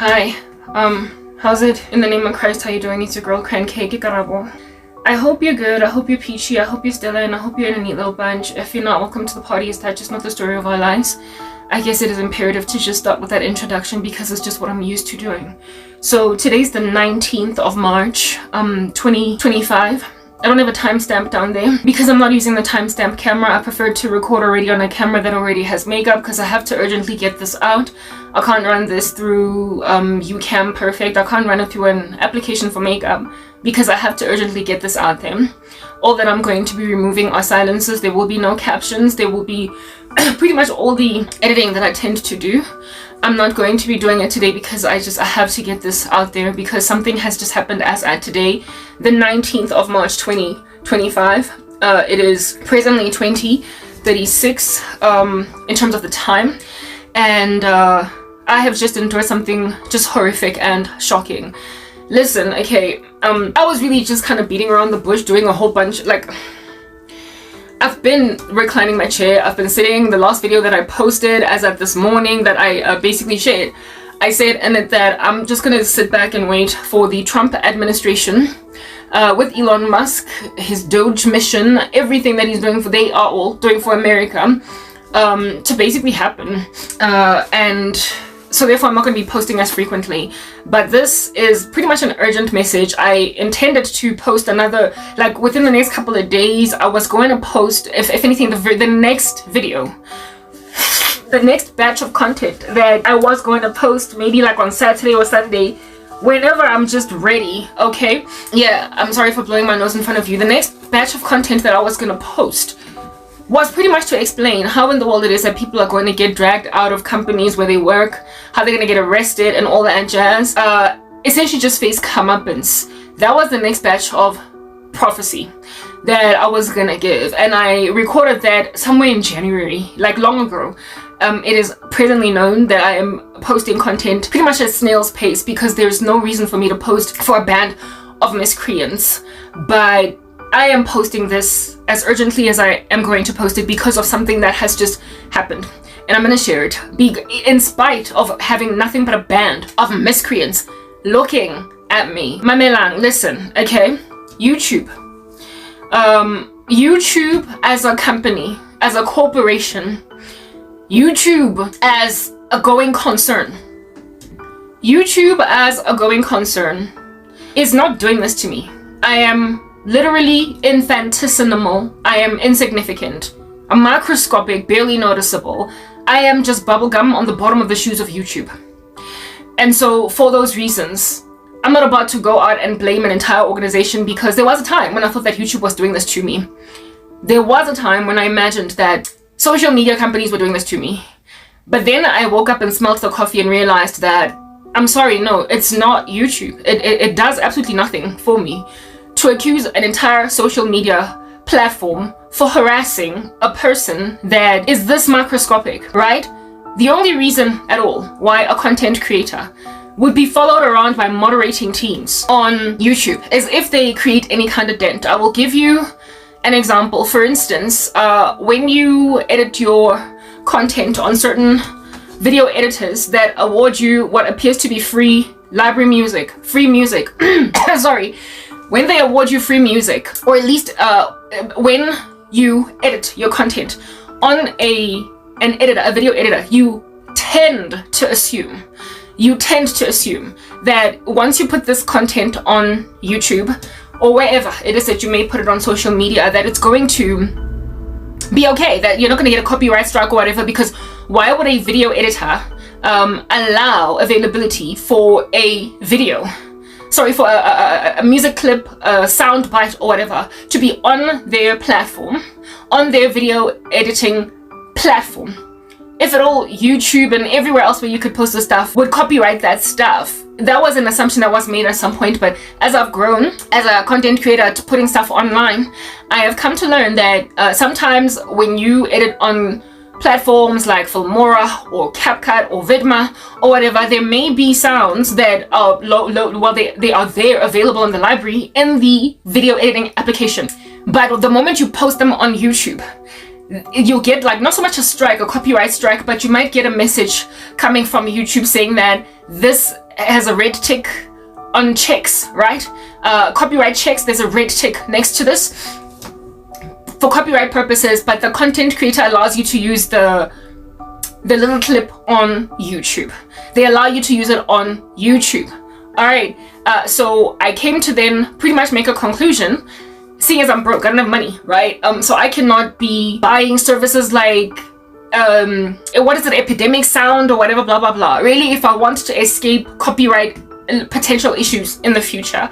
Hi, how's it? In the name of Christ, how you doing? It's your girl, Karabo. I hope you're good, I hope you're peachy, I hope you're stellar, and I hope you're in a neat little bunch. If you're not, welcome to the party. Is that just not the story of our lives? I guess it is imperative to just start with that introduction because it's just what I'm used to doing. So today's the 19th of March, 2025. I don't have a timestamp down there because I'm not using the timestamp camera. I prefer to record already on a camera that already has makeup because I have to urgently get this out. I can't run this through UCam Perfect. I can't run it through an application for makeup because I have to urgently get this out there. All that I'm going to be removing are silences. There will be no captions. There will be pretty much all the editing that I tend to do. I'm not going to be doing it today because I have to get this out there because something has just happened as at today, the 19th of March 2025. It is presently 20:36 in terms of the time, and I have just endured something just horrific and shocking. Listen, okay, I was really just kind of beating around the bush, doing a whole bunch, like, I've been reclining my chair, I've been sitting. The last video that I posted as of this morning that I basically shared, I said in it that I'm just gonna sit back and wait for the Trump administration with Elon Musk, his Doge mission, everything that he's doing they are all doing for America, to basically happen. And so therefore I'm not going to be posting as frequently, but this is pretty much an urgent message. I intended to post another, like within the next couple of days. I was going to post, if anything, the next video, the next batch of content that I was going to post maybe like on Saturday or Saturday, whenever I'm just ready. Okay, yeah, I'm sorry for blowing my nose in front of you. The next batch of content that I was going to post was pretty much to explain how in the world it is that people are going to get dragged out of companies where they work, how they're going to get arrested and all that jazz. Essentially just face comeuppance. That was the next batch of prophecy that I was going to give, and I recorded that somewhere in January, like long ago. It is presently known that I am posting content pretty much at snail's pace because there's no reason for me to post for a band of miscreants, but I am posting this as urgently as I am going to post it because of something that has just happened, and I'm going to share it in spite of having nothing but a band of miscreants looking at me. Mamelang, listen, okay? YouTube as a company, as a corporation, YouTube as a going concern, YouTube as a going concern is not doing this to me. I am literally infinitesimal. I am insignificant. I'm microscopic, barely noticeable. I am just bubblegum on the bottom of the shoes of YouTube. And so for those reasons, I'm not about to go out and blame an entire organization because there was a time when I thought that YouTube was doing this to me. There was a time when I imagined that social media companies were doing this to me. But then I woke up and smelled the coffee and realized that, I'm sorry, no, it's not YouTube. It does absolutely nothing for me to accuse an entire social media platform for harassing a person that is this microscopic, right? The only reason at all why a content creator would be followed around by moderating teams on YouTube is if they create any kind of dent. I will give you an example. For instance, when you edit your content on certain video editors that award you what appears to be free library music, free music, sorry, when they award you free music, or at least when you edit your content on a video editor, you tend to assume that once you put this content on YouTube or wherever it is that you may put it on social media, that it's going to be okay, that you're not going to get a copyright strike or whatever, because why would a video editor allow availability for a video, sorry, for a music clip, a sound bite or whatever, to be on their platform, on their video editing platform? If at all, YouTube and everywhere else where you could post the stuff would copyright that stuff. That was an assumption that was made at some point, but as I've grown as a content creator to putting stuff online, I have come to learn that sometimes when you edit on platforms like Filmora or CapCut or Vidma or whatever, there may be sounds that are they are there available in the library in the video editing application, but the moment you post them on YouTube, you'll get like not so much a strike, a copyright strike, but you might get a message coming from YouTube saying that this has a red tick on checks, right? Copyright checks, there's a red tick next to this for copyright purposes, but the content creator allows you to use the little clip on YouTube. They allow you to use it on YouTube. All right, so I came to then pretty much make a conclusion, seeing as I'm broke, I don't have money, right? So I cannot be buying services like what is it, Epidemic Sound or whatever, blah blah blah. Really, if I want to escape copyright potential issues in the future,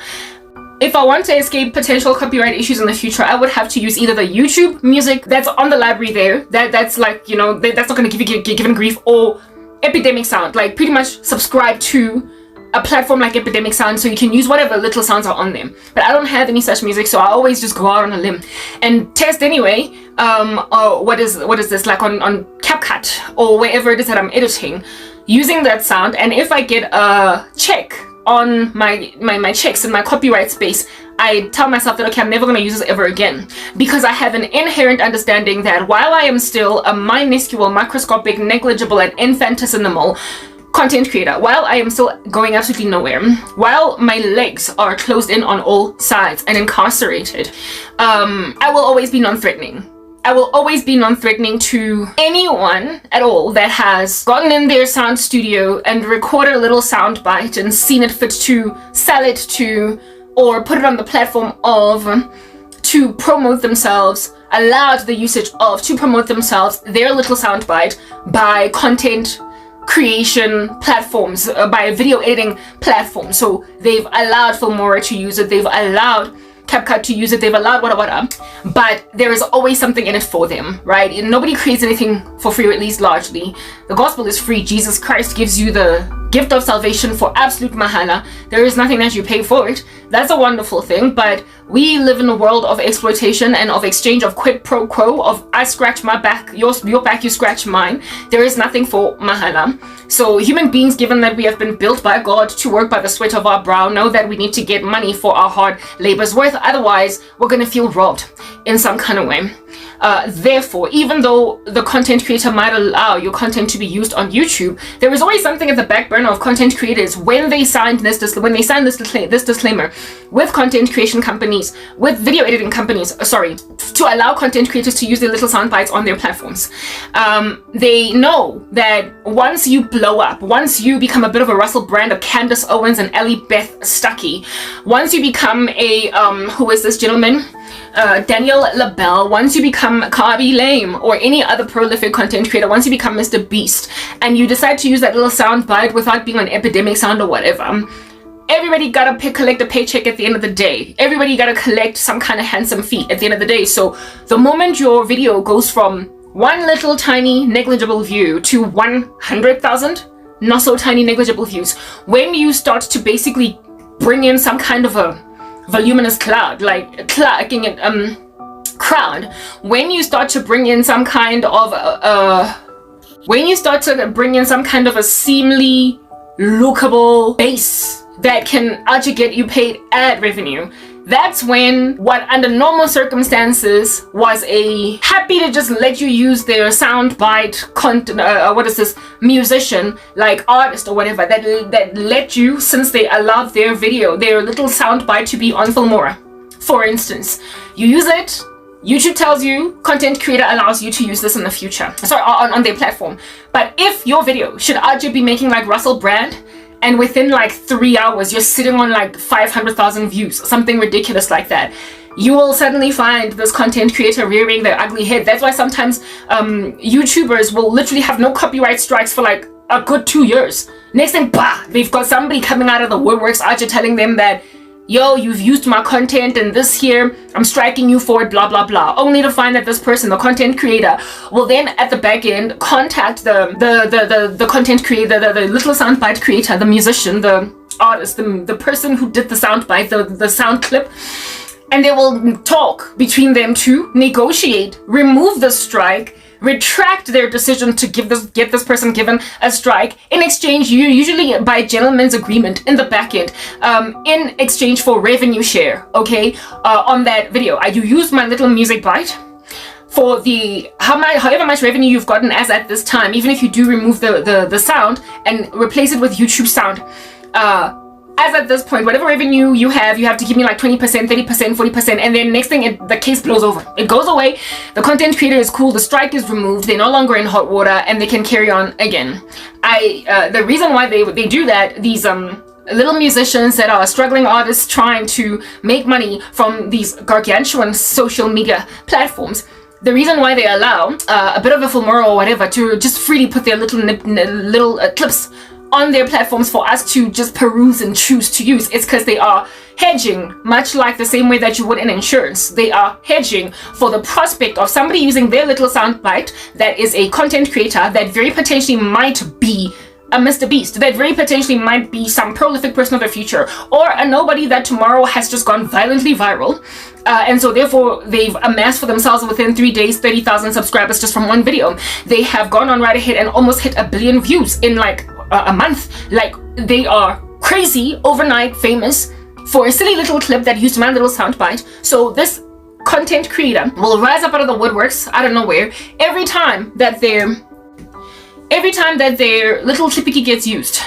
if I want to escape potential copyright issues in the future, I would have to use either the YouTube music that's on the library there, that's like, you know, that's not going to give you given grief, or Epidemic Sound. Like, pretty much subscribe to a platform like Epidemic Sound so you can use whatever little sounds are on them. But I don't have any such music, so I always just go out on a limb and test anyway. What is this, like on CapCut or wherever it is that I'm editing, using that sound. And if I get a check on my checks in my copyright space, I tell myself that, okay, I'm never going to use this ever again, because I have an inherent understanding that while I am still a minuscule, microscopic, negligible, and infinitesimal content creator, while I am still going absolutely nowhere, while my legs are closed in on all sides and incarcerated, I will always be non-threatening. I will always be non-threatening to anyone at all that has gotten in their sound studio and recorded a little sound bite and seen it fit to sell it to, or put it on the platform of, to promote themselves, allowed the usage of, to promote themselves, their little sound bite by content creation platforms, by video editing platforms. So they've allowed Filmora to use it, they've allowed CapCut to use it, they've allowed whatever, but there is always something in it for them, right? And nobody creates anything for free, or at least largely. The gospel is free. Jesus Christ gives you the gift of salvation for absolute mahala. There is nothing that you pay for it. That's a wonderful thing, but we live in a world of exploitation and of exchange, of quid pro quo, of I scratch my back, your back, you scratch mine. There is nothing for mahala. So human beings, given that we have been built by God to work by the sweat of our brow, know that we need to get money for our hard labor's worth. Otherwise, we're going to feel robbed in some kind of way. Therefore, even though the content creator might allow your content to be used on YouTube, there is always something at the back burner of content creators when they signed this disclaimer with content creation companies, with video editing companies, to allow content creators to use their little sound bites on their platforms. They know that once you blow up, once you become a bit of a Russell Brand, a Candace Owens, and Ellie Beth Stuckey, once you become a who is this gentleman? Daniel LaBelle, once you become Kabi Lame or any other prolific content creator, once you become Mr. Beast and you decide to use that little sound bite without being on Epidemic Sound or whatever, everybody gotta collect a paycheck at the end of the day. Everybody gotta collect some kind of handsome fee at the end of the day. So the moment your video goes from one little tiny negligible view to 100,000 not so tiny negligible views, when you start to basically bring in some kind of a voluminous crowd, when you start to bring in some kind of a seemingly lookable base that can actually get you paid ad revenue, that's when what under normal circumstances was a happy to just let you use their soundbite musician, like artist or whatever, that let you, since they allowed their little soundbite to be on Filmora. For instance, you use it, YouTube tells you, content creator allows you to use this in the future, on their platform. But if your video should actually be making like Russell Brand, and within like 3 hours you're sitting on like 500,000 views, something ridiculous like that, you will suddenly find this content creator rearing their ugly head. That's why sometimes YouTubers will literally have no copyright strikes for like a good 2 years. Next thing, bah, they've got somebody coming out of the woodworks actually telling them that, yo, you've used my content and this here, I'm striking you for it, blah blah blah, only to find that this person, the content creator, will then at the back end contact the content creator, the little soundbite creator, the musician, the artist, the person who did the soundbite, the sound clip, and they will talk between them to negotiate, remove the strike, retract their decision to get this person given a strike in exchange, usually by gentleman's agreement in the back end, in exchange for revenue share, okay, on that video. You use my little music bite for however much revenue you've gotten as at this time, even if you do remove the sound and replace it with YouTube sound. as at this point, whatever revenue you have to give me like 20%, 30%, 40%, and then next thing, the case blows over. It goes away. The content creator is cool. The strike is removed. They're no longer in hot water, and they can carry on again. The reason why they do that, these little musicians that are struggling artists trying to make money from these gargantuan social media platforms, the reason why they allow a bit of a Filmora or whatever to just freely put their little clips on their platforms for us to just peruse and choose to use, it's because they are hedging, much like the same way that you would in insurance. They are hedging for the prospect of somebody using their little soundbite that is a content creator that very potentially might be a Mr. Beast, that very potentially might be some prolific person of the future, or a nobody that tomorrow has just gone violently viral. And so therefore they've amassed for themselves within 3 days 30,000 subscribers just from one video. They have gone on right ahead and almost hit 1 billion views in like a month. Like, they are crazy overnight famous for a silly little clip that used my little soundbite. So this content creator will rise up out of the woodworks out of nowhere every time that their little clippy gets used.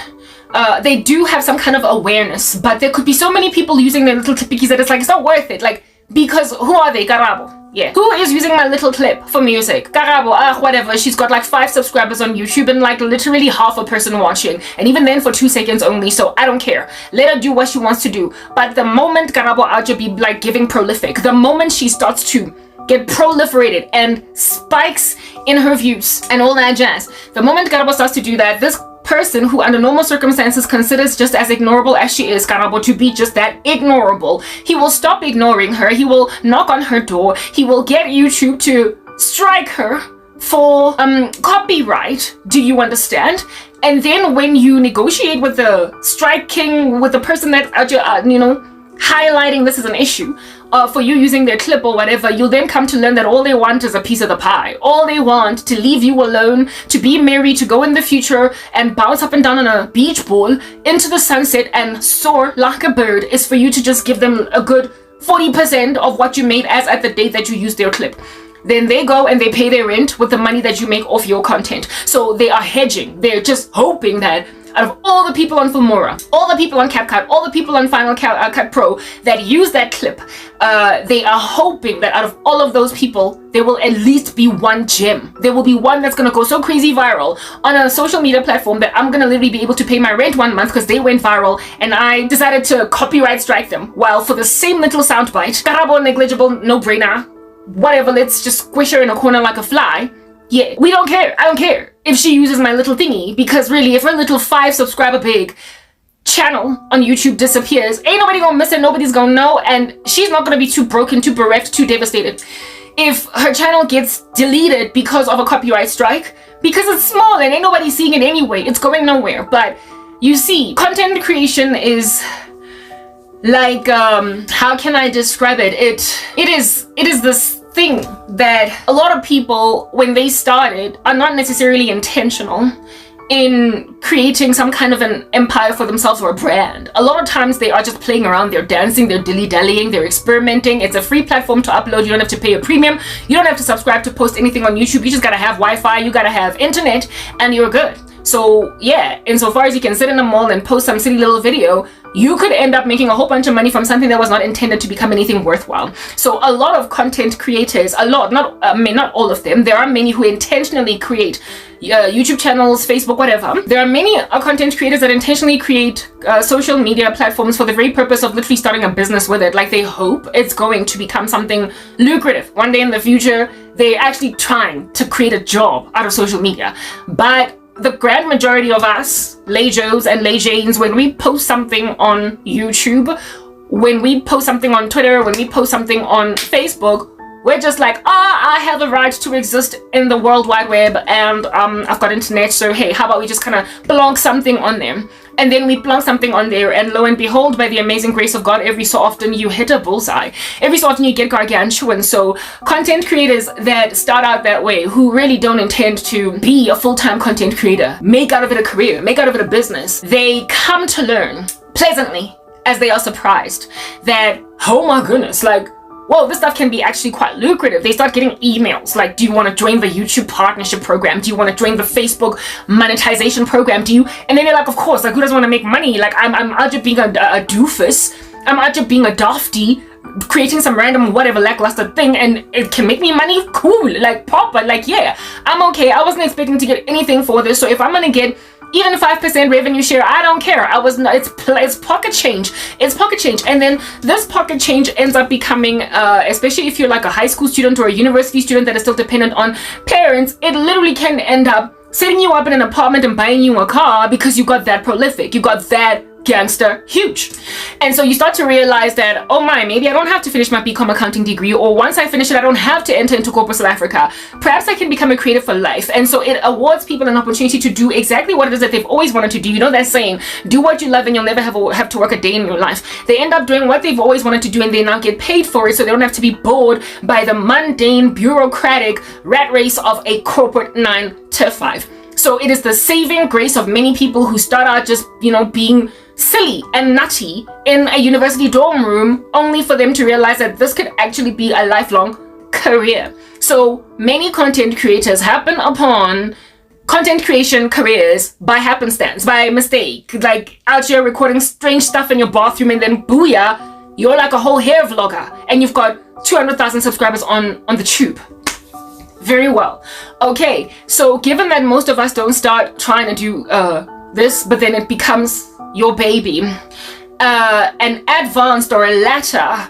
They do have some kind of awareness, but there could be so many people using their little clippy that it's like, it's not worth it. Like, because who are they? Karabo. Yeah. Who is using my little clip for music? Karabo, whatever. She's got like 5 subscribers on YouTube and like literally half a person watching. And even then for 2 seconds only, so I don't care. Let her do what she wants to do. But the moment Karabo Aja be like giving prolific, the moment she starts to get proliferated and spikes in her views and all that jazz, the moment Karabo starts to do that, this person who under normal circumstances considers just as ignorable as she is, Karabo, to be just that ignorable, he will stop ignoring her. He will knock on her door. He will get YouTube to strike her for copyright. Do you understand? And then when you negotiate with the strike king, with the person that's highlighting this as an issue for you using their clip or whatever, you'll then come to learn that all they want is a piece of the pie. All they want to leave you alone, to be merry, to go in the future and bounce up and down on a beach ball into the sunset and soar like a bird, is for you to just give them a good 40% of what you made as at the date that you used their clip. Then they go and they pay their rent with the money that you make off your content. So they are hedging. They're just hoping that out of all the people on Filmora, all the people on CapCut, all the people on Final Cut Pro that use that clip, they are hoping that out of all of those people, there will at least be one gem. There will be one that's going to go so crazy viral on a social media platform that I'm going to literally be able to pay my rent 1 month because they went viral and I decided to copyright strike them. While for the same little soundbite, Karabo, negligible, no brainer, whatever, let's just squish her in a corner like a fly. Yeah, we don't care. I don't care if she uses my little thingy, because really, if her little 5 subscriber big channel on YouTube disappears, ain't nobody gonna miss it, nobody's gonna know, and she's not gonna be too broken, too bereft, too devastated if her channel gets deleted because of a copyright strike, because it's small and ain't nobody seeing it anyway. It's going nowhere. But you see, content creation is like, how can I describe it? It is this thing that a lot of people, when they started, are not necessarily intentional in creating some kind of an empire for themselves or a brand. A lot of times they are just playing around, they're dancing, they're dilly-dallying, they're experimenting. It's a free platform to upload. You don't have to pay a premium. You don't have to subscribe to post anything on YouTube. You just gotta have Wi-Fi, you gotta have internet, and you're good. So yeah, insofar as you can sit in a mall and post some silly little video, you could end up making a whole bunch of money from something that was not intended to become anything worthwhile. So a lot of content creators, not all of them, there are many who intentionally create YouTube channels, Facebook, whatever. There are many content creators that intentionally create social media platforms for the very purpose of literally starting a business with it. Like, they hope it's going to become something lucrative. One day in the future, they're actually trying to create a job out of social media. But the grand majority of us, Lay Joes and Lay Janes, when we post something on YouTube, when we post something on Twitter, when we post something on Facebook, we're just like, I have a right to exist in the World Wide Web, and I've got internet, so hey, how about we just kind of plonk something on there? And then we plonk something on there, and lo and behold, by the amazing grace of God, every so often you hit a bullseye. Every so often you get gargantuan. So content creators that start out that way, who really don't intend to be a full-time content creator, make out of it a career, make out of it a business, they come to learn pleasantly as they are surprised that, oh my goodness, like, whoa, this stuff can be actually quite lucrative. They start getting emails like, do you want to join the YouTube partnership program? Do you want to join the Facebook monetization program? Do you? And then they're like, of course, like, who doesn't want to make money? Like, I'm out here being a doofus. I'm out here being a dofty, creating some random whatever lackluster thing, and it can make me money. Cool, like proper, like, yeah, I'm okay. I wasn't expecting to get anything for this, so if I'm gonna get even 5% revenue share, I don't care. I was not, it's pocket change. It's pocket change. And then this pocket change ends up becoming, especially if you're like a high school student or a university student that is still dependent on parents, it literally can end up setting you up in an apartment and buying you a car because you got that prolific. You got that gangster huge. And so you start to realize that, oh my, maybe I don't have to finish my BCom accounting degree, or once I finish it, I don't have to enter into corporate South Africa. Perhaps I can become a creative for life. And so it awards people an opportunity to do exactly what it is that they've always wanted to do. You know that saying, do what you love and you'll never have to work a day in your life. They end up doing what they've always wanted to do, and they now get paid for it, so they don't have to be bored by the mundane, bureaucratic rat race of a corporate 9 to 5. So it is the saving grace of many people who start out just, being silly and nutty in a university dorm room, only for them to realize that this could actually be a lifelong career. So many content creators happen upon content creation careers by happenstance, by mistake, like out here recording strange stuff in your bathroom, and then booyah, you're like a whole hair vlogger and you've got 200,000 subscribers on the tube. Very well. Okay, so given that most of us don't start trying to do this, but then it becomes your baby, an advanced or a latter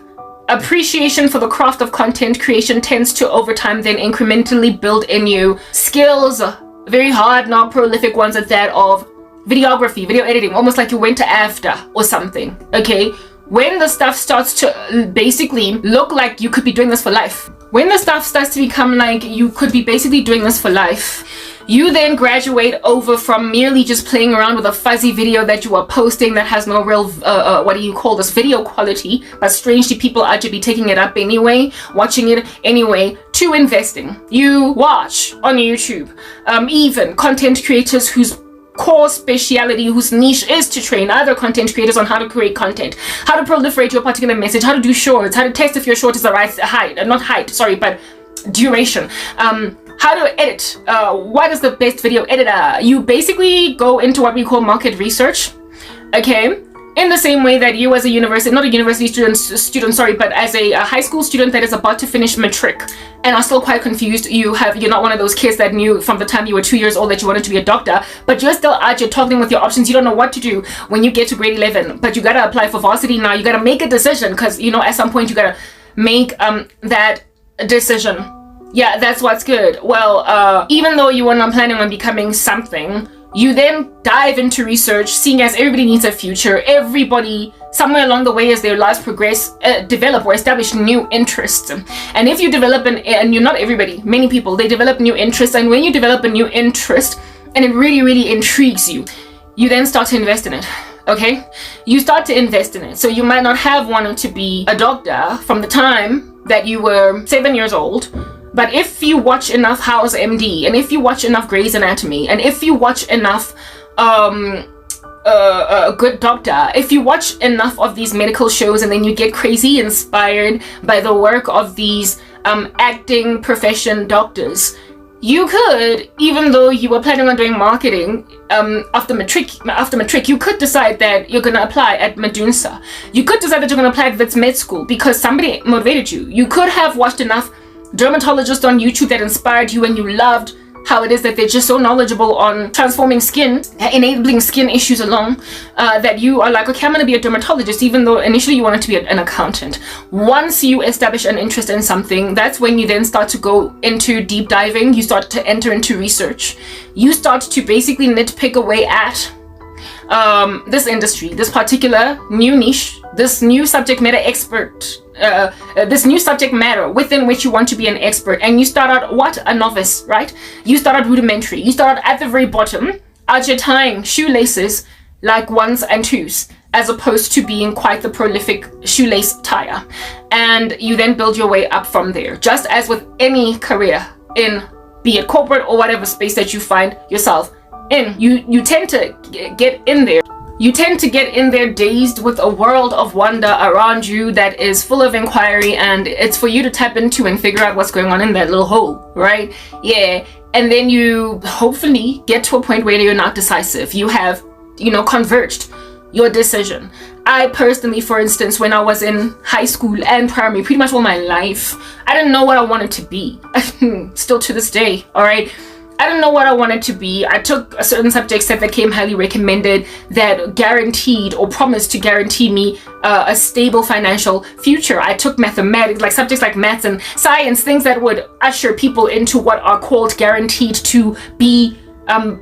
appreciation for the craft of content creation tends to over time then incrementally build in you skills, very hard, not prolific ones at that, of videography, video editing, almost like you went to AFDA or something. Okay, when the stuff starts to basically look like you could be doing this for life, when the stuff starts to become like you could be basically doing this for life, you then graduate over from merely just playing around with a fuzzy video that you are posting that has no real, what do you call this, video quality, but strangely people are to be taking it up anyway, watching it anyway, to investing. You watch on YouTube, even content creators whose core speciality, whose niche is to train other content creators on how to create content, how to proliferate your particular message, how to do shorts, how to test if your short is the right height, not height, sorry, but duration, how to edit, what is the best video editor. You basically go into what we call market research, okay? In the same way that you as a university, not a university student, sorry, but as a high school student that is about to finish matric and are still quite confused, you're not one of those kids that knew from the time you were 2 years old that you wanted to be a doctor, but you're still out, you're toggling with your options, you don't know what to do when you get to grade 11, but you gotta apply for varsity now, you gotta make a decision, because at some point you gotta make that decision. Yeah, that's what's good. Well, even though you were not planning on becoming something, you then dive into research, seeing as everybody needs a future. Everybody, somewhere along the way as their lives progress, develop or establish new interests. And if you develop and you're not everybody, many people, they develop new interests. And when you develop a new interest and it really, really intrigues you, you then start to invest in it. Okay? You start to invest in it. So you might not have wanted to be a doctor from the time that you were 7 years old. But if you watch enough House MD, and if you watch enough Grey's Anatomy, and if you watch enough Good Doctor, if you watch enough of these medical shows and then you get crazy inspired by the work of these acting profession doctors, you could, even though you were planning on doing marketing after matric, you could decide that you're going to apply at Medunsa. You could decide that you're going to apply at Wits Med School because somebody motivated you. You could have watched enough dermatologists on YouTube that inspired you and you loved how it is that they're just so knowledgeable on transforming skin, enabling skin issues along, that you are like, okay, I'm going to be a dermatologist, even though initially you wanted to be an accountant. Once you establish an interest in something, that's when you then start to go into deep diving. You start to enter into research. You start to basically nitpick away at this industry, this particular new niche, this new subject matter expert, this new subject matter within which you want to be an expert. And you start out what? A novice, right? You start out rudimentary. You start out at the very bottom, out here tying shoelaces like ones and twos, as opposed to being quite the prolific shoelace tire. And you then build your way up from there, just as with any career in, be it corporate or whatever space that you find yourself in. You tend to get in there You tend to get in there dazed with a world of wonder around you that is full of inquiry, and it's for you to tap into and figure out what's going on in that little hole, right? Yeah. And then you hopefully get to a point where you're not decisive. You have, converged your decision. I personally, for instance, when I was in high school and primary, pretty much all my life, I didn't know what I wanted to be. Still to this day, all right? I didn't know what I wanted to be. I took a certain subject set that came highly recommended that guaranteed or promised to guarantee me a stable financial future. I took mathematics, like subjects like maths and science, things that would usher people into what are called guaranteed to be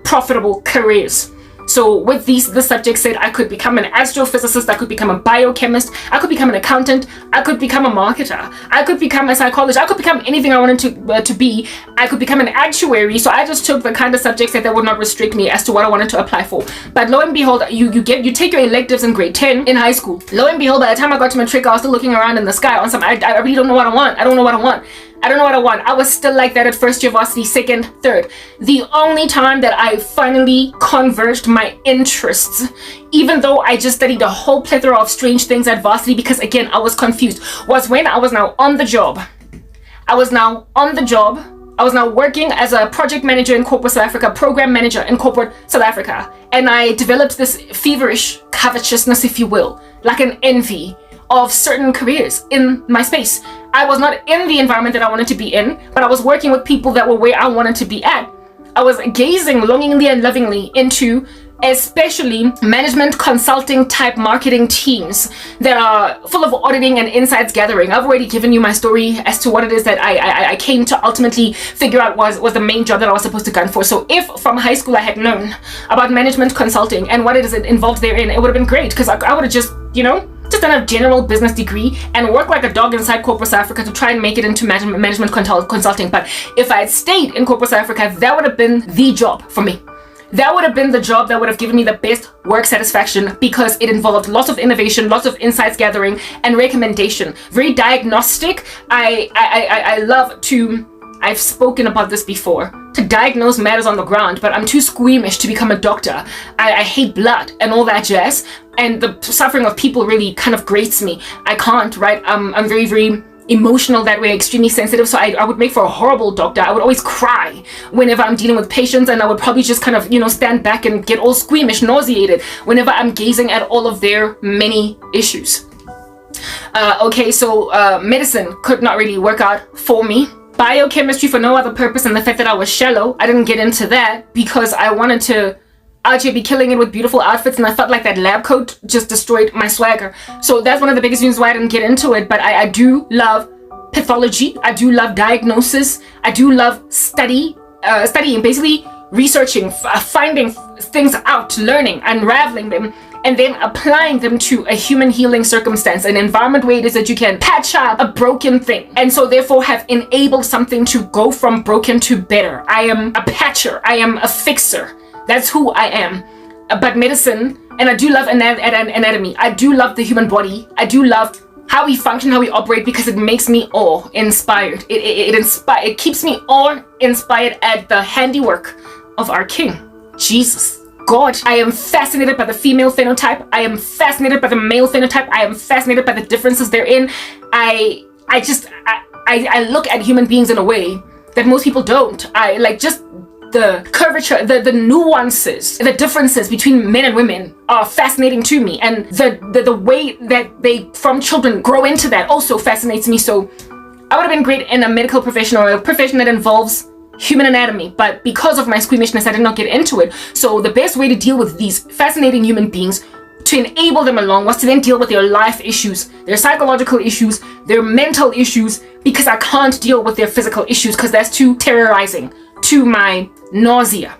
profitable careers. So with the subject set, I could become an astrophysicist, I could become a biochemist, I could become an accountant, I could become a marketer, I could become a psychologist, I could become anything I wanted to be. I could become an actuary. So I just took the kind of subject set that would not restrict me as to what I wanted to apply for. But lo and behold, you take your electives in grade 10 in high school. Lo and behold, by the time I got to matric, I was still looking around in the sky on some, I really don't know what I want. I don't know what I want. I was still like that at first year varsity, second, third. The only time that I finally converged my interests, even though I just studied a whole plethora of strange things at varsity because, again, I was confused, was when I was now on the job. I was now working as a project manager in corporate South Africa, program manager in corporate South Africa. And I developed this feverish covetousness, if you will, like an envy of certain careers in my space. I was not in the environment that I wanted to be in, but I was working with people that were where I wanted to be at. I was gazing longingly and lovingly into especially management consulting type marketing teams that are full of auditing and insights gathering. I've already given you my story as to what it is that I came to ultimately figure out was the main job that I was supposed to gun for. So if from high school I had known about management consulting and what it is involved therein, it would have been great, because I would have just done a general business degree and work like a dog inside corporate South Africa to try and make it into management consulting. But if I had stayed in corporate South Africa, that would have been the job for me. That would have been the job that would have given me the best work satisfaction, because it involved lots of innovation, lots of insights gathering and recommendation. Very diagnostic. I love to, I've spoken about this before, to diagnose matters on the ground, but I'm too squeamish to become a doctor. I hate blood and all that jazz, and the suffering of people really kind of grates me. I can't, right? I'm very, very emotional that way, extremely sensitive, so I would make for a horrible doctor. I would always cry whenever I'm dealing with patients, and I would probably just kind of, stand back and get all squeamish, nauseated whenever I'm gazing at all of their many issues. So medicine could not really work out for me. Biochemistry for no other purpose than the fact that I was shallow. I didn't get into that because I wanted to out here be killing it with beautiful outfits, and I felt like that lab coat just destroyed my swagger. So that's one of the biggest reasons why I didn't get into it. But I do love pathology. I do love diagnosis. I do love studying, basically researching, finding things out, learning, unraveling them, and then applying them to a human healing circumstance, an environment where it is that you can patch up a broken thing, and so therefore have enabled something to go from broken to better. I am a patcher. I am a fixer. That's who I am. But medicine, and I do love anatomy. I do love the human body. I do love how we function, how we operate, because it makes me awe-inspired. It keeps me awe-inspired at the handiwork of our King, Jesus. God. I am fascinated by the female phenotype. I am fascinated by the male phenotype. I am fascinated by the differences therein. I look at human beings in a way that most people don't. I like just the curvature, the nuances, the differences between men and women are fascinating to me. And the way that they, from children, grow into that also fascinates me. So I would have been great in a medical profession, or a profession that involves human anatomy, but because of my squeamishness, I did not get into it. So the best way to deal with these fascinating human beings, to enable them along, was to then deal with their life issues, their psychological issues, their mental issues, because I can't deal with their physical issues because that's too terrorizing to my nausea.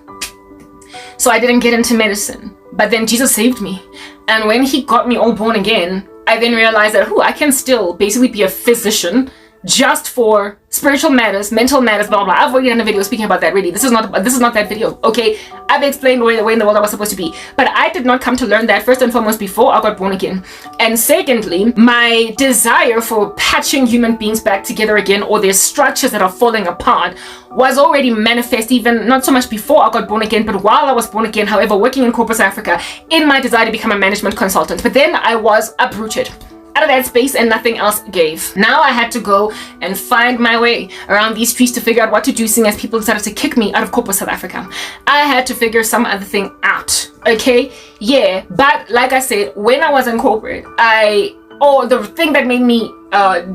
So I didn't get into medicine, but then Jesus saved me. And when he got me all born again, I then realized that I can still basically be a physician. just for spiritual matters, mental matters, blah, blah. I've already done a video speaking about that, really. This is not that video, okay? I've explained where in the world I was supposed to be. But I did not come to learn that, first and foremost, before I got born again. And secondly, my desire for patching human beings back together again, or their structures that are falling apart, was already manifest, even not so much before I got born again, but while I was born again, however, working in corporate Africa, in my desire to become a management consultant. But then I was uprooted out of that space and nothing else gave. Now I had to go and find my way around these streets to figure out what to do, seeing as people decided to kick me out of corporate South Africa. I had to figure some other thing out, okay? Yeah, but like I said, when I was in corporate, the thing that made me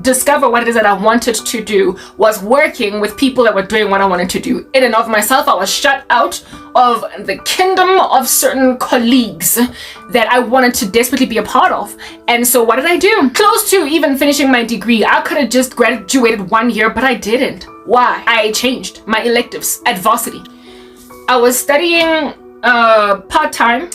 discover what it is that I wanted to do was working with people that were doing what I wanted to do. In and of myself, I was shut out of the kingdom of certain colleagues that I wanted to desperately be a part of. And so what did I do? Close to even finishing my degree, I could have just graduated 1 year, but I didn't. Why? I changed my electives at varsity. I was studying part-time,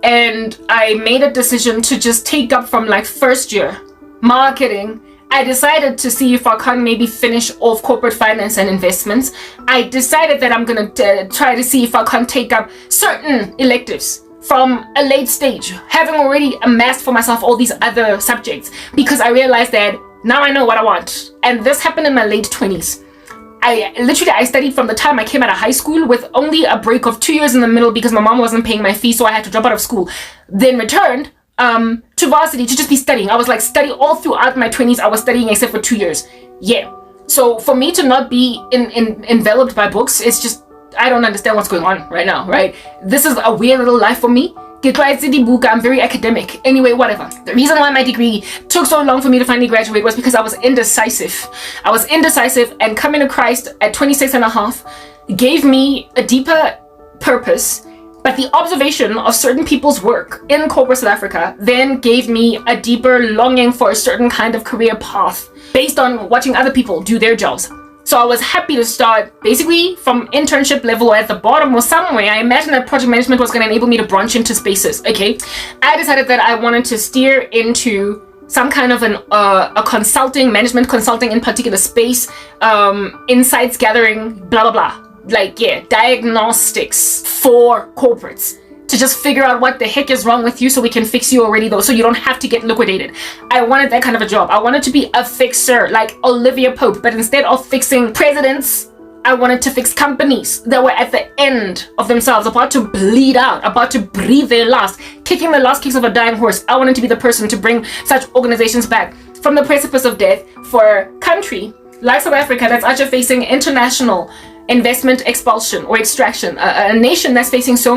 and I made a decision to just take up from like first year marketing. I decided to see if I can maybe finish off corporate finance and investments. I decided that I'm gonna try to see if I can take up certain electives from a late stage, having already amassed for myself all these other subjects, because I realized that now I know what I want. And this happened in my late 20s. I studied from the time I came out of high school, with only a break of 2 years in the middle because my mom wasn't paying my fee, so I had to drop out of school. Then returned to varsity to just be studying. I was like study all throughout my 20s. I was studying except for 2 years. Yeah. So for me to not be enveloped by books, it's just, I don't understand what's going on right now, right? This is a weird little life for me. I'm very academic. Anyway, whatever. The reason why my degree took so long for me to finally graduate was because I was indecisive. And coming to Christ at 26 and a half gave me a deeper purpose. But the observation of certain people's work in corporate South Africa then gave me a deeper longing for a certain kind of career path based on watching other people do their jobs. So I was happy to start basically from internship level or at the bottom or somewhere. I imagined that project management was going to enable me to branch into spaces, okay? I decided that I wanted to steer into some kind of a consulting, management consulting in particular space, insights gathering, blah, blah, blah. Like, yeah, diagnostics for corporates to just figure out what the heck is wrong with you so we can fix you already though, so you don't have to get liquidated. I wanted that kind of a job. I wanted to be a fixer like Olivia Pope, but instead of fixing presidents, I wanted to fix companies that were at the end of themselves, about to bleed out, about to breathe their last, kicking the last kicks of a dying horse. I wanted to be the person to bring such organizations back from the precipice of death for a country like South Africa that's actually facing international investment expulsion or extraction, a nation that's facing so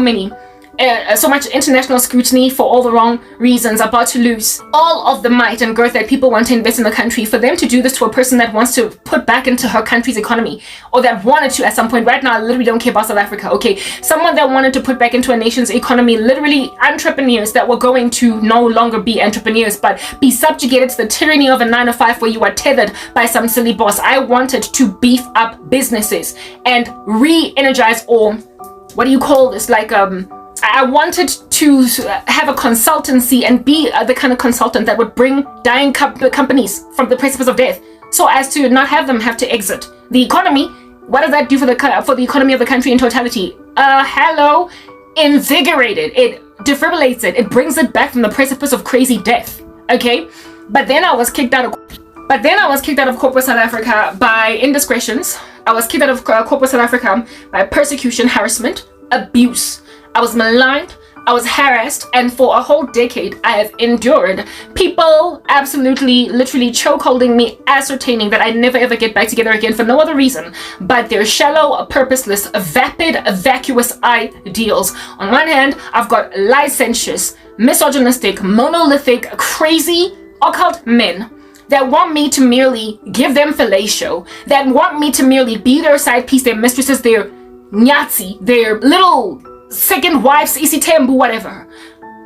much international scrutiny for all the wrong reasons, about to lose all of the might and girth that people want to invest in the country. For them to do this to a person that wants to put back into her country's economy, or that wanted to at some point, right now I literally don't care about South Africa, okay? Someone that wanted to put back into a nation's economy, literally entrepreneurs that were going to no longer be entrepreneurs, but be subjugated to the tyranny of a 9-to-5 where you are tethered by some silly boss. I wanted to beef up businesses and re-energize, or what do you call this, like I wanted to have a consultancy and be the kind of consultant that would bring dying companies from the precipice of death, so as to not have them have to exit the economy. What does that do for the economy of the country in totality? Hello, invigorated. It defibrillates it. It brings it back from the precipice of crazy death. Okay, but then I was kicked out of corporate South Africa by indiscretions. I was kicked out of corporate South Africa by persecution, harassment, abuse. I was maligned, I was harassed, and for a whole decade I have endured people absolutely, literally chokeholding me, ascertaining that I never ever get back together again for no other reason but their shallow, purposeless, vapid, vacuous ideals. On one hand, I've got licentious, misogynistic, monolithic, crazy, occult men that want me to merely give them fellatio, that want me to merely be their side piece, their mistresses, their Nyazi, their little second wives, isitembu, whatever.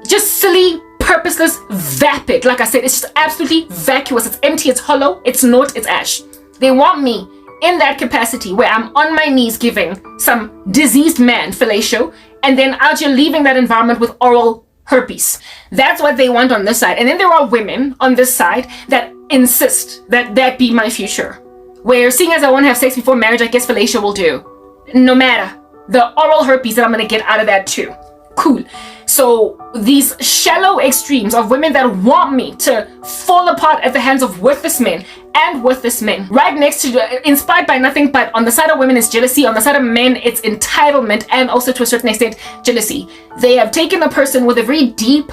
Just silly, purposeless, vapid. Like I said, it's just absolutely vacuous. It's empty, it's hollow, it's naught, it's ash. They want me in that capacity where I'm on my knees giving some diseased man fellatio, and then out here leaving that environment with oral herpes. That's what they want on this side. And then there are women on this side that insist that that be my future. Where seeing as I won't have sex before marriage, I guess fellatio will do. No matter. The oral herpes that I'm going to get out of that too. Cool. So these shallow extremes of women that want me to fall apart at the hands of worthless men and worthless men, right next to, inspired by nothing but on the side of women is jealousy, on the side of men it's entitlement, and also to a certain extent jealousy. They have taken a person with a very deep,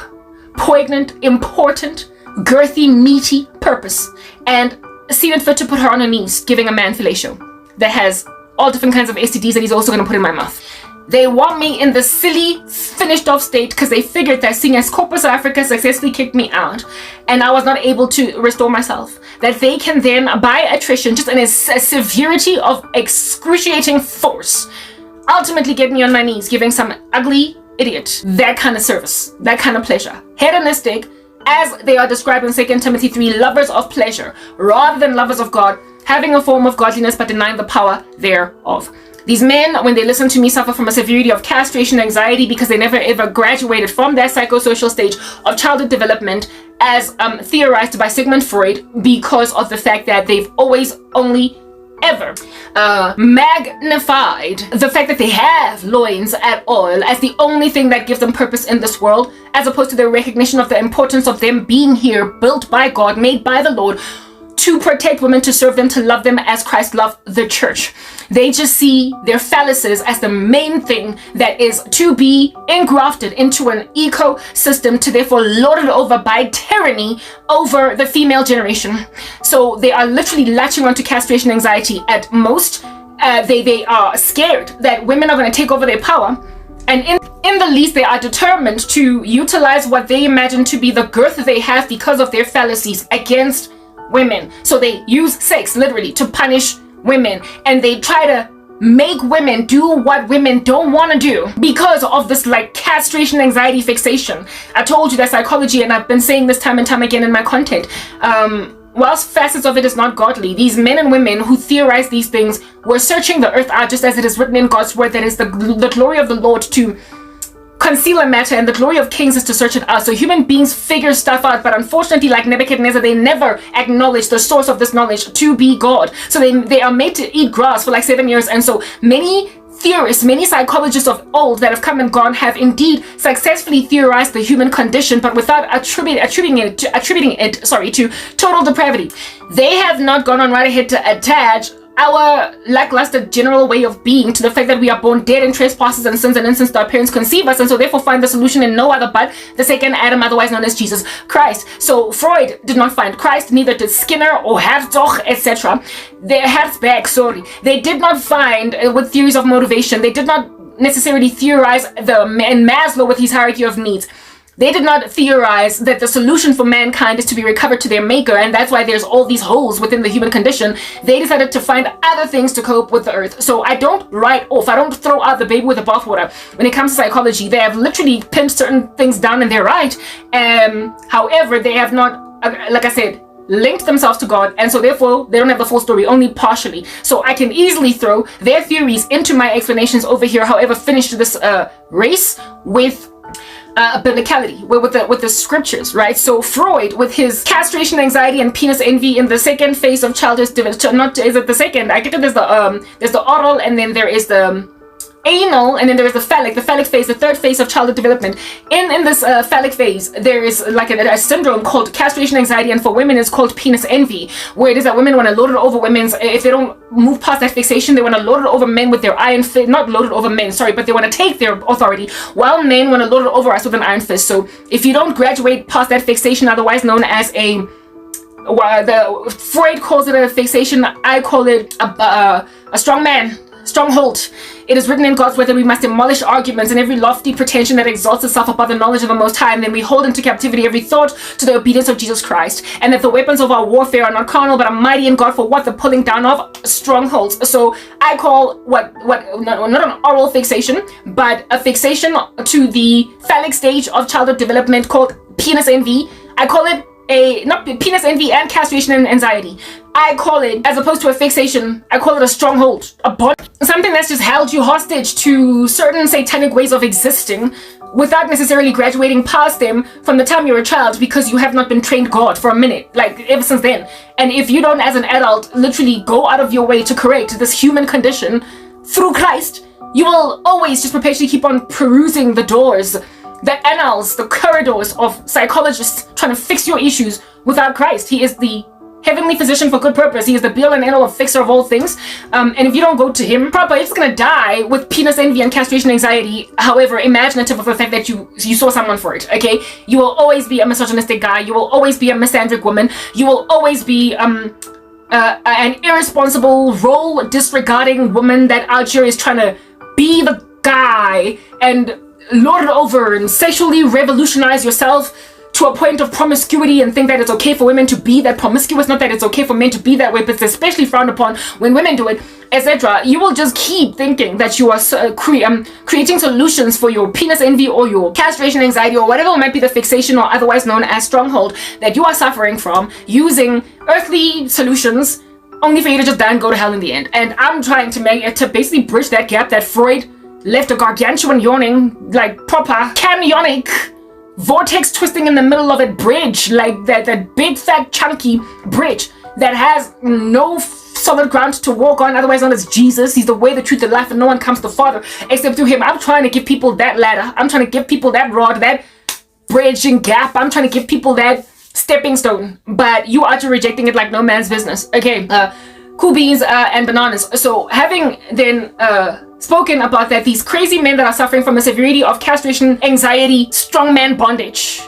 poignant, important, girthy, meaty purpose and seen it fit to put her on her knees, giving a man fellatio that has all different kinds of STDs that he's also going to put in my mouth. They want me in the silly, finished off state because they figured that seeing as corporate South Africa successfully kicked me out and I was not able to restore myself, that they can then, by attrition, just in a severity of excruciating force, ultimately get me on my knees, giving some ugly idiot that kind of service, that kind of pleasure. Hedonistic, as they are described in 2 Timothy 3, lovers of pleasure rather than lovers of God, having a form of godliness but denying the power thereof. These men, when they listen to me, suffer from a severity of castration anxiety because they never ever graduated from that psychosocial stage of childhood development as theorized by Sigmund Freud, because of the fact that they've always only ever magnified the fact that they have loins at all as the only thing that gives them purpose in this world, as opposed to the recognition of the importance of them being here, built by God, made by the Lord, to protect women, to serve them, to love them as Christ loved the church. They just see their phalluses as the main thing that is to be engrafted into an ecosystem, to therefore lorded over by tyranny over the female generation. So they are literally latching onto castration anxiety at most. They are scared that women are going to take over their power. And in the least, they are determined to utilize what they imagine to be the girth they have because of their fallacies against women. So they use sex literally to punish women, and they try to make women do what women don't want to do because of this like castration anxiety fixation. I told you that psychology, and I've been saying this time and time again in my content, whilst facets of it is not godly, these men and women who theorize these things were searching the earth out, just as it is written in God's word, that is the glory of the Lord to conceal a matter, and the glory of kings is to search it out. So human beings figure stuff out, but unfortunately, like Nebuchadnezzar, they never acknowledge the source of this knowledge to be God. So they are made to eat grass for like 7 years. And so many theorists, many psychologists of old that have come and gone have indeed successfully theorized the human condition, but without attributing it to total depravity. They have not gone on right ahead to attach our lackluster general way of being to the fact that we are born dead in trespasses and sins, and in since our parents conceive us, and so therefore find the solution in no other but the second Adam, otherwise known as Jesus Christ. So Freud did not find Christ, neither did Skinner or Herzog, etc. They did not find with theories of motivation. They did not necessarily theorize and Maslow with his hierarchy of needs. They did not theorize that the solution for mankind is to be recovered to their maker, and that's why there's all these holes within the human condition. They decided to find other things to cope with the earth. So I don't write off, I don't throw out the baby with the bathwater. When it comes to psychology, they have literally pinned certain things down and they're right. However, they have not, like I said, linked themselves to God, and so therefore they don't have the full story, only partially. So I can easily throw their theories into my explanations over here. However, finish this race with biblicality, with the scriptures, right? So Freud, with his castration anxiety and penis envy in the second phase of childhood development, not is it the second? I get it. There's the oral, and then there is the anal, and then there is the phallic phase, the third phase of childhood development. In this phallic phase, there is like a syndrome called castration anxiety, and for women it's called penis envy, where it is that women want to load it over women's, if they don't move past that fixation, they want to load it over men with their iron fist, not load it over men, sorry, but they want to take their authority, while men want to load it over us with an iron fist. So if you don't graduate past that fixation, otherwise known as Freud calls it a fixation, I call it a stronghold. It is written in God's word that we must demolish arguments and every lofty pretension that exalts itself above the knowledge of the Most High, and then we hold into captivity every thought to the obedience of Jesus Christ, and that the weapons of our warfare are not carnal but are mighty in God for what? The pulling down of strongholds. So I call what not an oral fixation, but a fixation to the phallic stage of childhood development called penis envy. I call it not penis envy and castration and anxiety. I call it, as opposed to a fixation, I call it a stronghold, a bond, something that's just held you hostage to certain satanic ways of existing, without necessarily graduating past them from the time you're a child, because you have not been trained God for a minute, like ever since then. And if you don't, as an adult, literally go out of your way to correct this human condition through Christ, you will always just perpetually keep on perusing the doors, the annals, the corridors of psychologists trying to fix your issues without Christ. He is the heavenly physician for good purpose. He is the be-all and end-all of fixer of all things. And if you don't go to him proper, you're just gonna die with penis envy and castration anxiety, however imaginative of the fact that you saw someone for it, okay? You will always be a misogynistic guy. You will always be a misandric woman. You will always be an irresponsible, role disregarding woman that out here is trying to be the guy and lord it over and sexually revolutionize yourself to a point of promiscuity and think that it's okay for women to be that promiscuous. Not that it's okay for men to be that way, but it's especially frowned upon when women do it, etc. You will just keep thinking that you are creating solutions for your penis envy or your castration anxiety or whatever might be the fixation or otherwise known as stronghold that you are suffering from, using earthly solutions only for you to just die and go to hell in the end. And I'm trying to basically bridge that gap that Freud left a gargantuan yawning, like proper canyonic vortex twisting in the middle of it bridge, like that big fat chunky bridge that has no solid ground to walk on, otherwise known as Jesus. He's the way, the truth, the life, and no one comes to the Father except through him. I'm trying to give people that ladder. I'm trying to give people that rod, that bridging gap. I'm trying to give people that stepping stone, but you are rejecting it like no man's business. Okay, cool beans and bananas. So having then spoken about that, these crazy men that are suffering from a severity of castration anxiety, strongman bondage,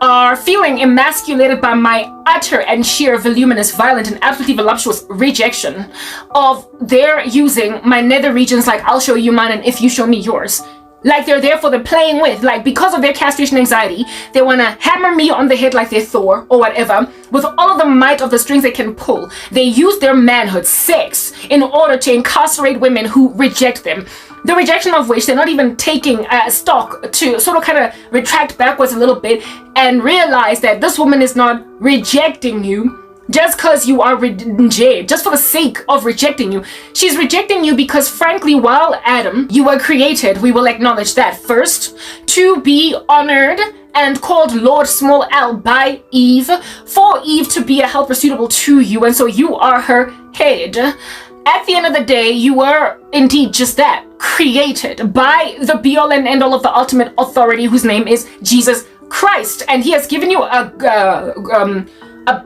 are feeling emasculated by my utter and sheer voluminous, violent, and absolutely voluptuous rejection of their using my nether regions like I'll show you mine and if you show me yours. Like they're there for the playing with, like because of their castration anxiety, they want to hammer me on the head like they're Thor or whatever, with all of the might of the strings they can pull. They use their manhood, sex, in order to incarcerate women who reject them. The rejection of which they're not even taking stock to sort of kind of retract backwards a little bit and realize that this woman is not rejecting you just because you are rejected, just for the sake of rejecting you. She's rejecting you because, frankly, while Adam, you were created, we will acknowledge that first, to be honored and called Lord small L by Eve, for Eve to be a helper suitable to you, and so you are her head. At the end of the day, you were indeed just that, created by the be-all and end-all of the ultimate authority, whose name is Jesus Christ, and he has given you a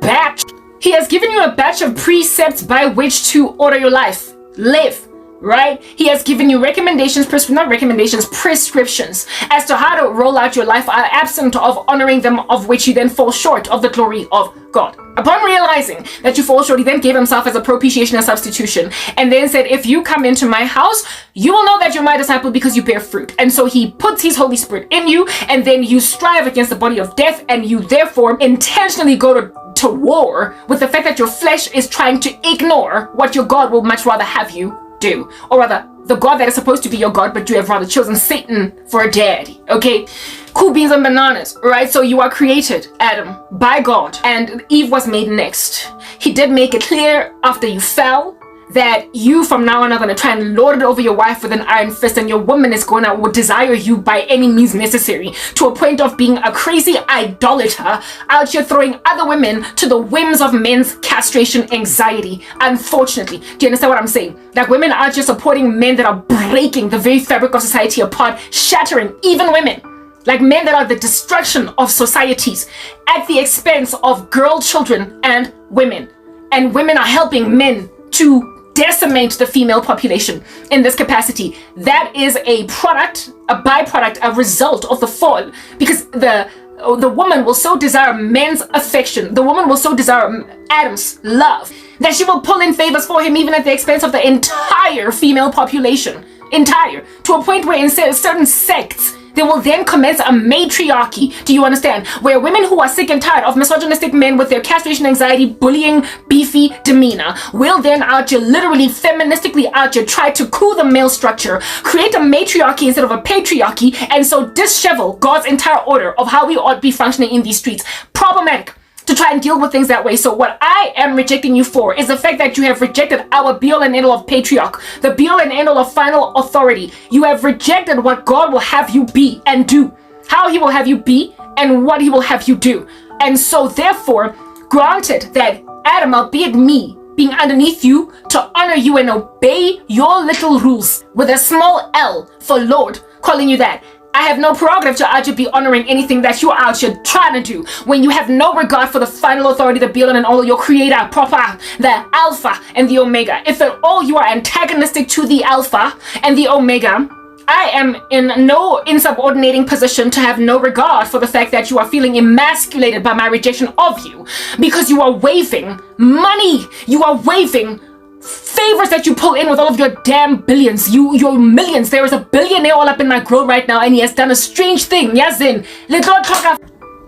batch. He has given you a batch of precepts by which to order your life, live, right? He has given you recommendations, prescriptions as to how to roll out your life, absent of honoring them, of which you then fall short of the glory of God. Upon realizing that you fall short, he then gave himself as a propitiation and substitution, and then said, if you come into my house, you will know that you're my disciple because you bear fruit. And so he puts his Holy Spirit in you, and then you strive against the body of death, and you therefore intentionally go to war with the fact that your flesh is trying to ignore what your God will much rather have you do. Or rather, the God that is supposed to be your God, but you have rather chosen Satan for a daddy. Okay? Cool beans and bananas, right? So you are created, Adam, by God, and Eve was made next. He did make it clear after you fell that you from now on are going to try and lord it over your wife with an iron fist, and your woman is going to desire you by any means necessary, to a point of being a crazy idolater out here throwing other women to the whims of men's castration anxiety. Unfortunately, do you understand what I'm saying? Like, women are just supporting men that are breaking the very fabric of society apart, shattering even women. Like men that are the destruction of societies at the expense of girl children and women. And women are helping men to decimate the female population in this capacity. That is a byproduct, a result of the fall, because the woman will so desire men's affection, the woman will so desire Adam's love, that she will pull in favors for him even at the expense of the entire female population, to a point where in certain sects they will then commence a matriarchy, do you understand? Where women who are sick and tired of misogynistic men with their castration anxiety, bullying, beefy demeanor will then literally feministically try to coup the male structure, create a matriarchy instead of a patriarchy, and so dishevel God's entire order of how we ought to be functioning in these streets. Problematic to try and deal with things that way. So what I am rejecting you for is the fact that you have rejected our be-all and end-all of patriarch, the be-all and end-all of final authority. You have rejected what God will have you be and do. how he will have you be, and what he will have you do. And so therefore, granted that Adam, albeit me, being underneath you, to honor you and obey your little rules, with a small L for Lord, calling you that. I have no prerogative to out you be honoring anything that you're out here trying to do when you have no regard for the final authority, the be all and all, your creator, proper, the Alpha and the Omega. If at all you are antagonistic to the Alpha and the Omega, I am in no insubordinating position to have no regard for the fact that you are feeling emasculated by my rejection of you, because you are waiving money, you are waiving favors that you pull in with all of your damn billions, your millions. There is a billionaire all up in my grill right now, and he has done a strange thing. Yazin,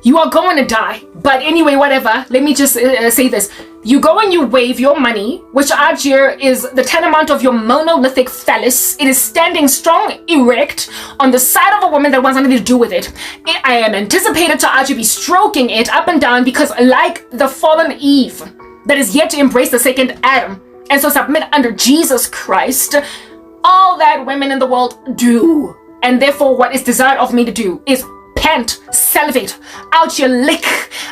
you are going to die. But anyway, whatever. Let me just say this. You go and you wave your money, which Ajir is the tantamount of your monolithic phallus. It is standing strong, erect, on the side of a woman that wants nothing to do with it. I am anticipated to Ajir be stroking it up and down because, like the fallen Eve that is yet to embrace the second Adam, and so submit under Jesus Christ, all that women in the world do. And therefore what is desired of me to do is pant, salivate, out your lick,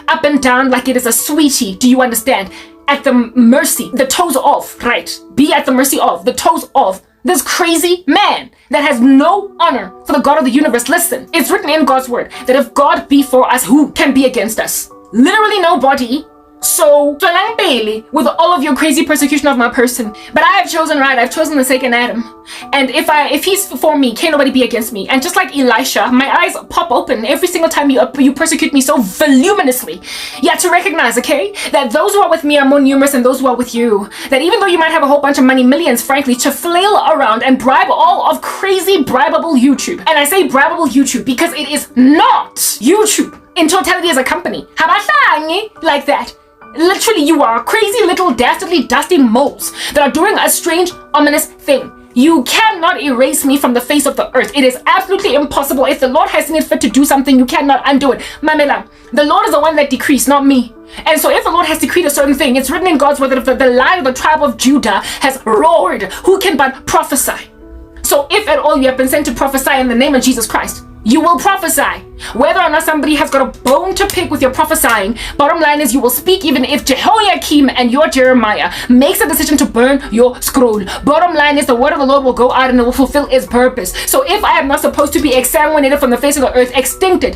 up and down like it is a sweetie. Do you understand? At the mercy, the toes off, right? Be at the mercy of, the toes off this crazy man that has no honor for the God of the universe. Listen, it's written in God's word that if God be for us, who can be against us? Literally nobody. So, Bailey, with all of your crazy persecution of my person, but I have chosen right. I've chosen the second Adam, and if he's for me, can't nobody be against me. And just like Elisha, my eyes pop open every single time you persecute me so voluminously. Yeah, to recognize, okay, that those who are with me are more numerous than those who are with you. That even though you might have a whole bunch of money, millions, frankly, to flail around and bribe all of crazy bribable YouTube. And I say bribable YouTube because it is not YouTube in totality as a company. How about that? Like that. Literally, you are crazy little dastardly dusty moles that are doing a strange, ominous thing. You cannot erase me from the face of the earth. It is absolutely impossible. If the Lord has seen it fit to do something, you cannot undo it. Mamela, the Lord is the one that decrees, not me. And so if the Lord has decreed a certain thing, it's written in God's word that if the Lion of the tribe of Judah has roared, who can but prophesy? So if at all you have been sent to prophesy in the name of Jesus Christ, you will prophesy. Whether or not somebody has got a bone to pick with your prophesying, bottom line is you will speak even if Jehoiakim and your Jeremiah makes a decision to burn your scroll. Bottom line is the word of the Lord will go out and it will fulfill its purpose. So if I am not supposed to be exterminated from the face of the earth, extincted,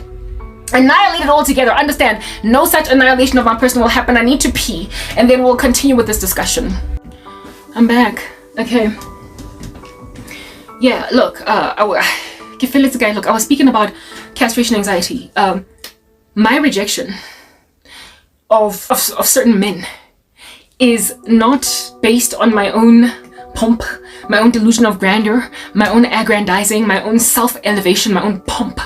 annihilated altogether, understand, no such annihilation of my person will happen. I need to pee, and then we'll continue with this discussion. I'm back. Okay. Yeah, look, Look, I was speaking about castration anxiety. My rejection of certain men is not based on my own pomp, my own delusion of grandeur, my own aggrandizing, my own self-elevation, my own pomp.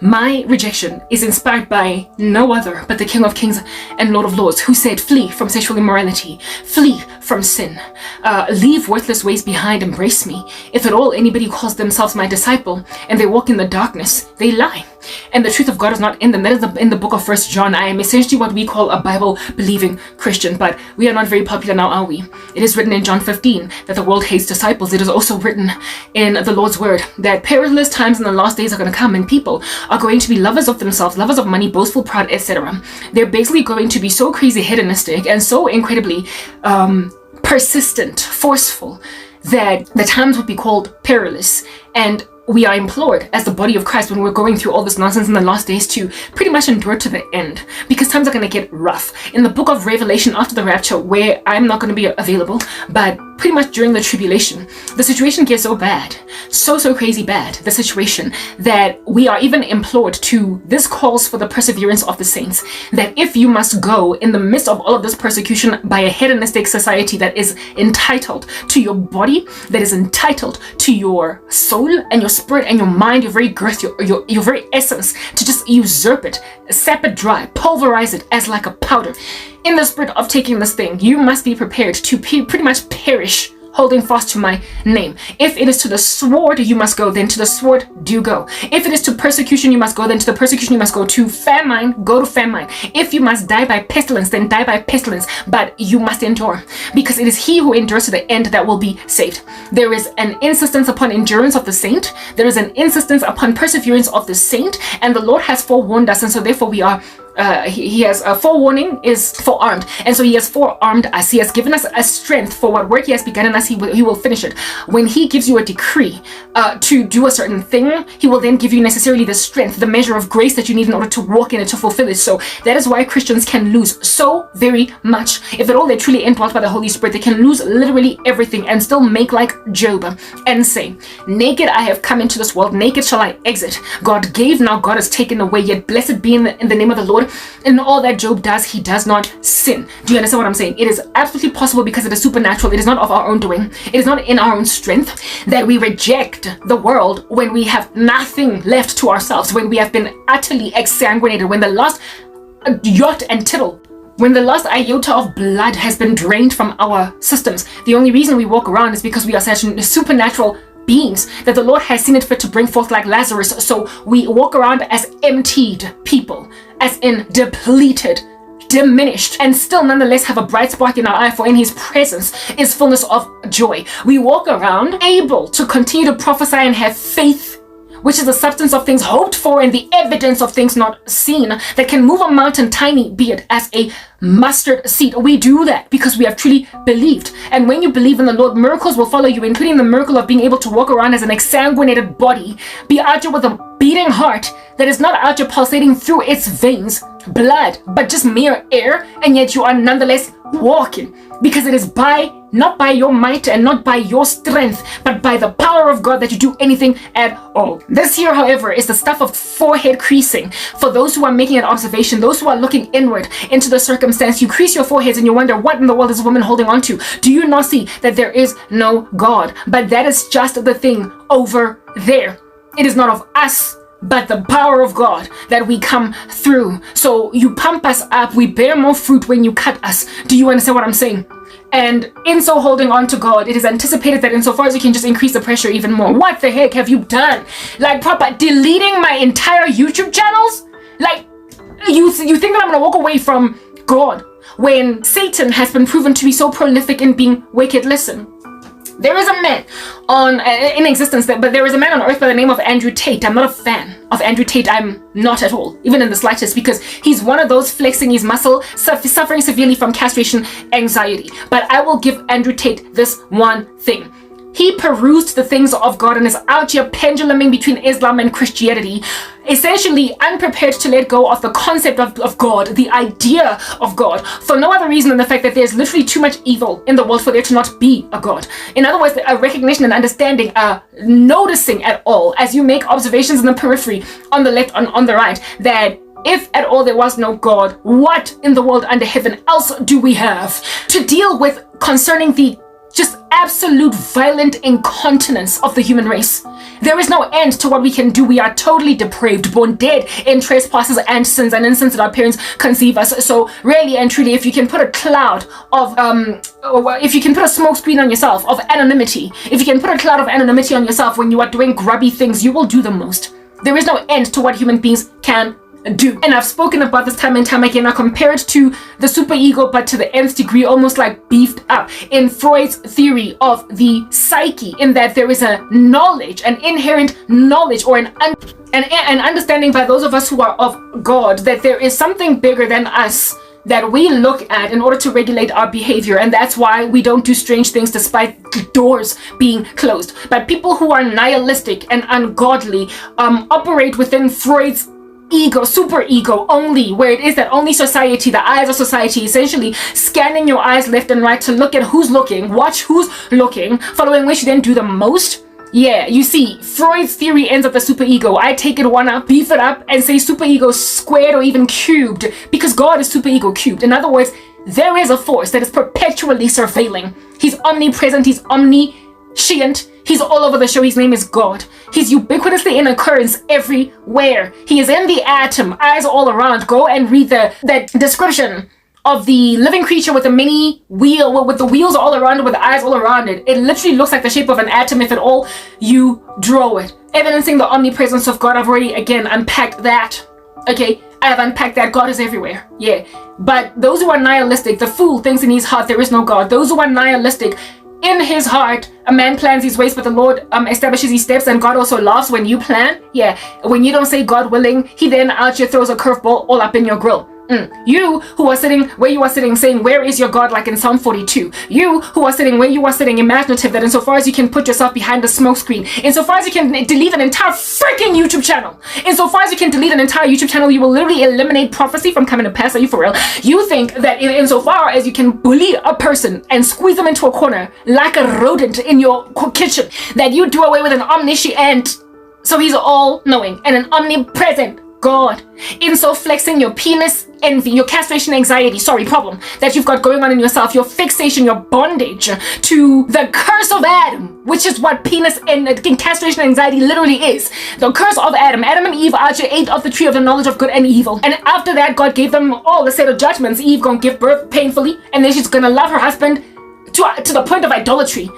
My rejection is inspired by no other but the King of Kings and Lord of Lords, who said, flee from sexual immorality, flee from sin, leave worthless ways behind, embrace me. If at all anybody calls themselves my disciple and they walk in the darkness, they lie. And the truth of God is not in them. That is in the book of 1 John. I am essentially what we call a Bible-believing Christian, but we are not very popular now, are we? It is written in John 15 that the world hates disciples. It is also written in the Lord's word that perilous times in the last days are going to come, and people are going to be lovers of themselves, lovers of money, boastful, proud, etc. They're basically going to be so crazy hedonistic and so incredibly persistent, forceful, that the times would be called perilous. And we are implored as the body of Christ, when we're going through all this nonsense in the last days, to pretty much endure to the end, because times are going to get rough. In the book of Revelation, after the rapture, where I'm not going to be available, but pretty much during the tribulation, the situation gets so bad, so crazy bad, the situation, that we are even implored to, this calls for the perseverance of the saints, that if you must go in the midst of all of this persecution by a hedonistic society that is entitled to your body, that is entitled to your soul and your spirit and your mind, your very girth, your very essence, to just usurp it, sap it dry, pulverize it as like a powder. In the spirit of taking this thing, you must be prepared to pretty much perish holding fast to my name. If it is to the sword you must go, then to the sword do go. If it is to persecution you must go, then to the persecution you must go. To famine, go to famine. If you must die by pestilence, then die by pestilence, but you must endure, because it is he who endures to the end that will be saved. There is an insistence upon endurance of the saint. There is an insistence upon perseverance of the saint, and the Lord has forewarned us, and so therefore we are he has forewarning is forearmed, and so he has forearmed us. He has given us a strength for what work he has begun in us. He will finish it. When he gives you a decree to do a certain thing, he will then give you necessarily the strength, the measure of grace that you need in order to walk in it, to fulfill it. So that is why Christians can lose so very much. If at all they're truly indwelt by the Holy Spirit, they can lose literally everything and still make like Job and say, naked I have come into this world, naked shall I exit. God gave, now God has taken away, yet blessed be in the name of the Lord. In all that Job does, he does not sin. Do you understand what I'm saying? It is absolutely possible because it is supernatural. It is not of our own doing. It is not in our own strength that we reject the world when we have nothing left to ourselves, when we have been utterly exsanguinated, when the last jot and tittle, when the last iota of blood has been drained from our systems. The only reason we walk around is because we are such supernatural beings that the Lord has seen it fit to bring forth like Lazarus. So we walk around as emptied people, as in depleted, diminished, and still nonetheless have a bright spark in our eye, for in his presence is fullness of joy. We walk around able to continue to prophesy and have faith, which is the substance of things hoped for and the evidence of things not seen, that can move a mountain, tiny be it as a mustard seed. We do that because we have truly believed. And when you believe in the Lord, miracles will follow you, including the miracle of being able to walk around as an exsanguinated body, be out here with a beating heart that is not out here pulsating through its veins, blood, but just mere air, and yet you are nonetheless walking, because it is not by your might and not by your strength, but by the power of God that you do anything at all. This here, however, is the stuff of forehead creasing. For those who are making an observation, those who are looking inward into the circumstance, you crease your foreheads and you wonder, what in the world is a woman holding on to? Do you not see that there is no God? But that is just the thing over there. It is not of us, but the power of God that we come through. So you pump us up, we bear more fruit when you cut us. Do you understand what I'm saying? And in so holding on to God, it is anticipated that insofar as you can just increase the pressure even more. What the heck have you done? Like, proper deleting my entire YouTube channels? Like, you think that I'm gonna walk away from God when Satan has been proven to be so prolific in being wicked? Listen. There is a man in existence, but there is a man on earth by the name of Andrew Tate. I'm not a fan of Andrew Tate. I'm not at all, even in the slightest, because he's one of those flexing his muscle, suffering severely from castration anxiety. But I will give Andrew Tate this one thing. He perused the things of God and is out here penduluming between Islam and Christianity, essentially unprepared to let go of the concept of God, the idea of God, for no other reason than the fact that there's literally too much evil in the world for there to not be a God. In other words, a recognition and understanding, noticing at all, as you make observations in the periphery, on the left, on the right, that if at all there was no God, what in the world under heaven else do we have to deal with concerning the just absolute violent incontinence of the human race? There is no end to what we can do. We are totally depraved, born dead in trespasses and sins, and in sins that our parents conceive us. So really and truly, if you can put a cloud of if you can put a smoke screen on yourself of anonymity, if you can put a cloud of anonymity on yourself when you are doing grubby things, you will do the most. There is no end to what human beings can do. And I've spoken about this time and time again. I compare it to the superego, but to the nth degree, almost like beefed up in Freud's theory of the psyche, in that there is a knowledge, an inherent knowledge, or an understanding by those of us who are of God, that there is something bigger than us that we look at in order to regulate our behavior. And that's why we don't do strange things despite doors being closed. But people who are nihilistic and ungodly operate within Freud's ego, super ego only, where it is that only society, the eyes of society, essentially scanning your eyes left and right to look at who's looking, watch who's looking, following which you then do the most. Yeah, you see, Freud's theory ends up the superego. I take it one up, beef it up, and say superego squared or even cubed, because God is superego cubed. In other words, there is a force that is perpetually surveilling. He's omnipresent, he's omniscient, he's all over the show. His name is God. He's ubiquitously in occurrence everywhere. He is in the atom, eyes all around. Go and read that description of the living creature with the with the wheels all around it, with the eyes all around it. It literally looks like the shape of an atom if at all you draw it, evidencing the omnipresence of God. I've already again unpacked that. Okay, I have unpacked that. God is everywhere. Yeah, but those who are nihilistic, the fool thinks in his heart there is no God. Those who are nihilistic, in his heart, a man plans his ways, but the Lord establishes his steps, and God also laughs when you plan. Yeah, when you don't say God willing, he then out here throws a curveball all up in your grill. You who are sitting where you are sitting saying, where is your God, like in Psalm 42? You who are sitting where you are sitting, imaginative that insofar as you can put yourself behind the smoke screen, insofar as you can delete an entire freaking YouTube channel, insofar as you can delete an entire YouTube channel, you will literally eliminate prophecy from coming to pass. Are you for real? You think that insofar as you can bully a person and squeeze them into a corner like a rodent in your kitchen, that you do away with an omniscient, so he's all knowing, and an omnipresent God, in so flexing your penis envy, your castration anxiety, problem that you've got going on in yourself, your fixation, your bondage to the curse of Adam, which is what penis and castration anxiety literally is. The curse of Adam. Adam and Eve actually ate of the tree of the knowledge of good and evil. And after that, God gave them all a set of judgments. Eve gonna give birth painfully, and then she's gonna love her husband to the point of idolatry.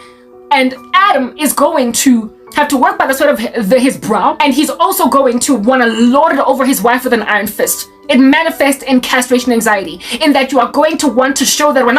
And Adam is going to have to work by the sweat of his brow, and he's also going to want to lord it over his wife with an iron fist. It manifests in castration anxiety, in that you are going to want to show that when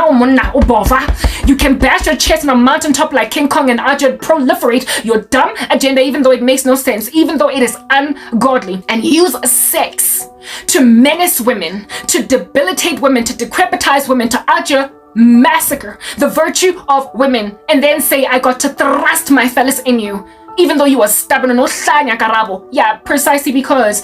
you can bash your chest on a mountaintop like King Kong and proliferate your dumb agenda, even though it makes no sense, even though it is ungodly, and use sex to menace women, to debilitate women, to decrepitize women, to massacre the virtue of women, and then say, I got to thrust my phallus in you, even though you are stubborn and Karabo. Yeah, precisely because,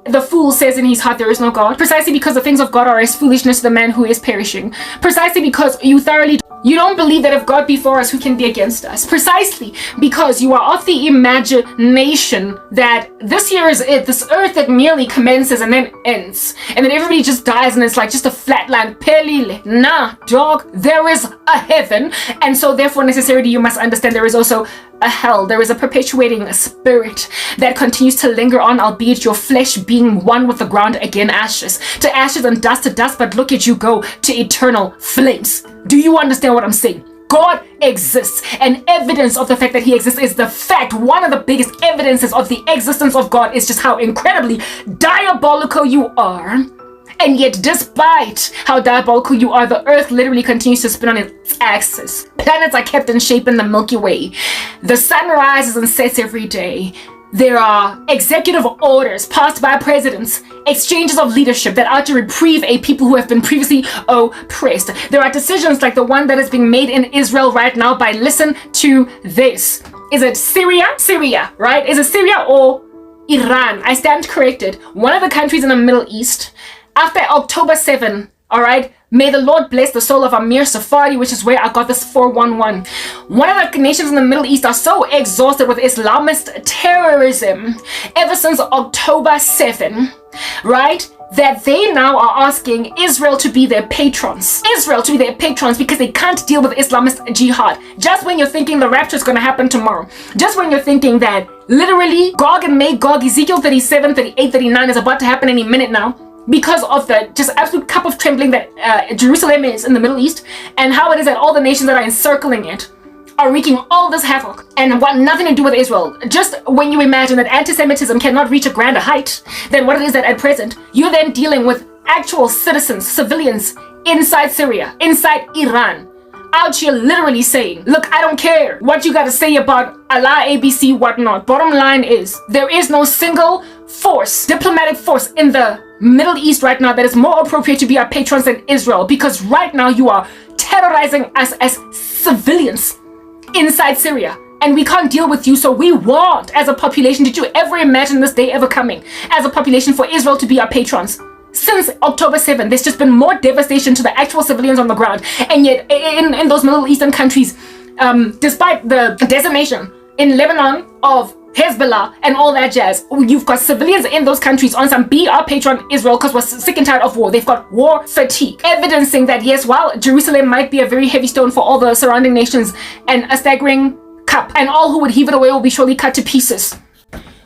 the fool says in his heart there is no God. Precisely because the things of God are as foolishness to the man who is perishing. Precisely because you don't believe that if God be for us, who can be against us? Precisely because you are of the imagination that this year is it, this earth that merely commences and then ends, and then everybody just dies and it's like just a flat land. Pelile. Nah, dog, there is a heaven, and so therefore necessarily you must understand there is also a hell. There is a perpetuating spirit that continues to linger on, albeit your flesh being one with the ground, again ashes to ashes and dust to dust, but look at you go to eternal flames. Do you understand what I'm saying? God exists, and evidence of the fact that he exists is the fact, one of the biggest evidences of the existence of God is just how incredibly diabolical you are. And yet, despite how diabolical you are, the earth literally continues to spin on its axis. Planets are kept in shape in the Milky Way. The sun rises and sets every day. There are executive orders passed by presidents, exchanges of leadership that are to reprieve a people who have been previously oppressed. There are decisions like the one that is being made in Israel right now by, listen to this. Is it Syria? Syria, right? Is it Syria or Iran? I stand corrected. One of the countries in the Middle East. After October 7, all right, may the Lord bless the soul of Amir Safari, which is where I got this 411. One of the nations in the Middle East are so exhausted with Islamist terrorism ever since October 7, right, that they now are asking Israel to be their patrons. Israel to be their patrons because they can't deal with Islamist jihad. Just when you're thinking the rapture is going to happen tomorrow. Just when you're thinking that literally Gog and Magog, Ezekiel 37, 38, 39 is about to happen any minute now, because of the just absolute cup of trembling that Jerusalem is in the Middle East, and how it is that all the nations that are encircling it are wreaking all this havoc and want nothing to do with Israel. Just when you imagine that anti-Semitism cannot reach a grander height than what it is that at present, you're then dealing with actual citizens, civilians inside Syria, inside Iran, out here literally saying, look, I don't care what you got to say about Allah, ABC, whatnot. Bottom line is, there is no single force, diplomatic force in the Middle East right now that is more appropriate to be our patrons than Israel, because right now you are terrorizing us as civilians inside Syria, and we can't deal with you. So we want, as a population, did you ever imagine this day ever coming, as a population, for Israel to be our patrons? Since October 7, there's just been more devastation to the actual civilians on the ground, and yet in those Middle Eastern countries, despite the decimation in Lebanon of Hezbollah and all that jazz, you've got civilians in those countries on some be our patron Israel because we're sick and tired of war. They've got war fatigue, evidencing that yes, while Jerusalem might be a very heavy stone for all the surrounding nations and a staggering cup, and all who would heave it away will be surely cut to pieces.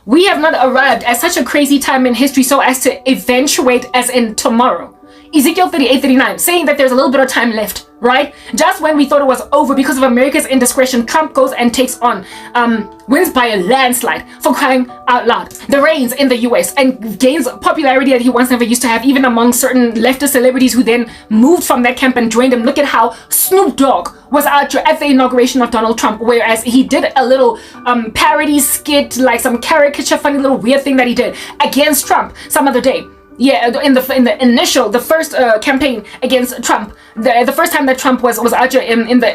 We have not arrived at such a crazy time in history so as to eventuate as in tomorrow. Ezekiel 38:39, saying that there's a little bit of time left, right? Just when we thought it was over because of America's indiscretion, Trump goes and takes on, wins by a landslide, for crying out loud. The reigns in the US and gains popularity that he once never used to have, even among certain leftist celebrities who then moved from that camp and joined him. Look at how Snoop Dogg was out at the inauguration of Donald Trump, whereas he did a little parody skit, like some caricature, funny little weird thing that he did against Trump some other day. Yeah, in the first campaign against Trump, the first time that Trump was out in the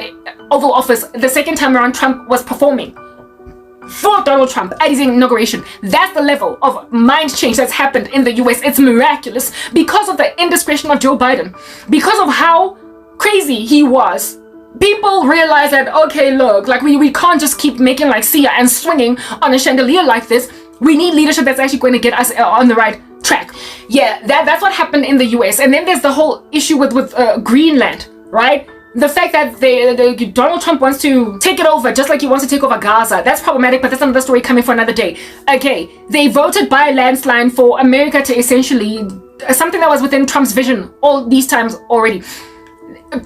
Oval Office, the second time around Trump was performing for Donald Trump at his inauguration. That's the level of mind change that's happened in the US. It's miraculous because of the indiscretion of Joe Biden, because of how crazy he was. People realize that, okay, look, like we can't just keep making like Sia and swinging on a chandelier like this. We need leadership that's actually going to get us on the right track. Yeah, that's what happened in the US. And then there's the whole issue with Greenland, right? The fact that Donald Trump wants to take it over just like he wants to take over Gaza. That's problematic, but that's another story coming for another day. Okay, they voted by a landslide for America to essentially something that was within Trump's vision all these times already.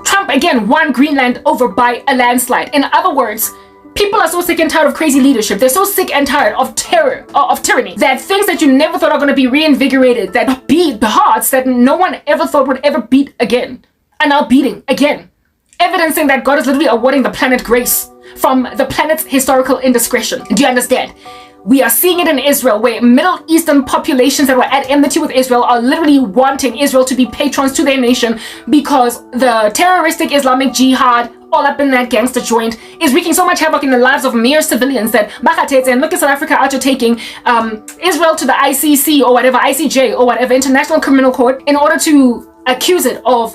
Trump again won Greenland over by a landslide. In other words, people are so sick and tired of crazy leadership. They're so sick and tired of terror, of tyranny, that things that you never thought are going to be reinvigorated, that beat the hearts that no one ever thought would ever beat again, are now beating again. Evidencing that God is literally awarding the planet grace from the planet's historical indiscretion. Do you understand? We are seeing it in Israel, where Middle Eastern populations that were at enmity with Israel are literally wanting Israel to be patrons to their nation because the terroristic Islamic Jihad, all up in that gangster joint, is wreaking so much havoc in the lives of mere civilians that and look at South Africa out to taking Israel to the ICC or whatever, ICJ or whatever, International Criminal Court, in order to accuse it of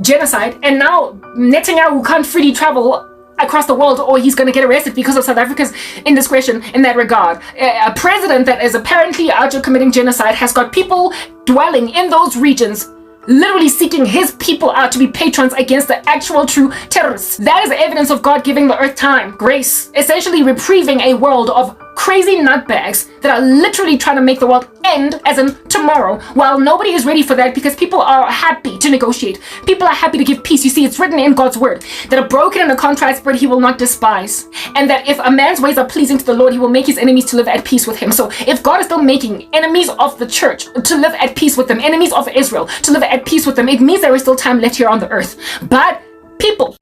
genocide. And now Netanyahu can't freely travel across the world or he's going to get arrested because of South Africa's indiscretion in that regard. A president that is apparently out to committing genocide has got people dwelling in those regions literally seeking his people out to be patrons against the actual true terrorists. That is evidence of God giving the earth time, grace, essentially reprieving a world of crazy nutbags that are literally trying to make the world end, as in tomorrow, while nobody is ready for that because people are happy to negotiate. People are happy to give peace. You see, it's written in God's word that a broken and a contrite spirit he will not despise, and that if a man's ways are pleasing to the Lord, he will make his enemies to live at peace with him. So if God is still making enemies of the church to live at peace with them, enemies of Israel to live at peace with them, it means there is still time left here on the earth. But people